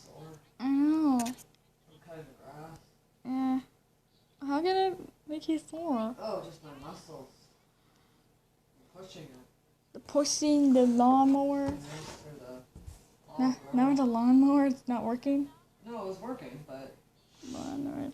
sore. I know. I'm cutting the grass. Yeah. How can it make you sore? Oh, just my muscles. I'm pushing it. Pushing the lawnmower. And there's for the Now the lawnmower is not working. No, it was working, but Lawnmower.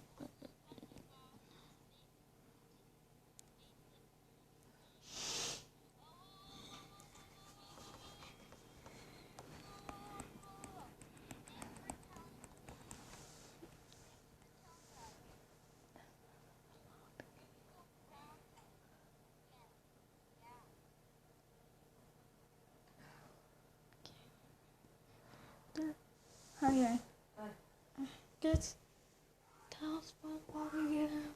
Okay. Just tell us what we get him.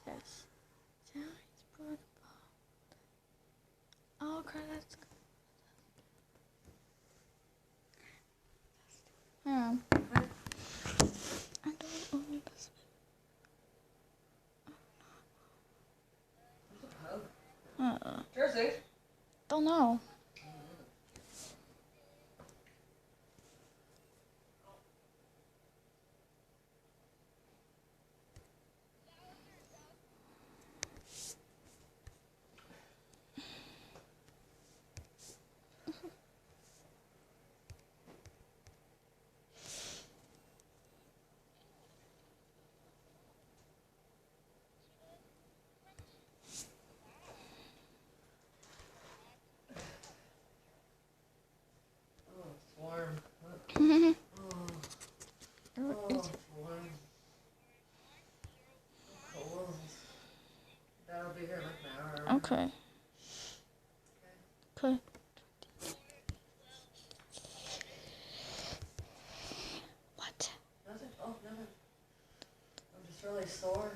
Says, Johnny's football. Oh, crap, that's good. Yeah. I don't own this. Jersey. Don't know. Oh, it's warm. Oh, Oh, it's warm. Cold. That'll be here in like an hour. okay. Okay. What? Nothing. Oh, nothing. I'm just really sore.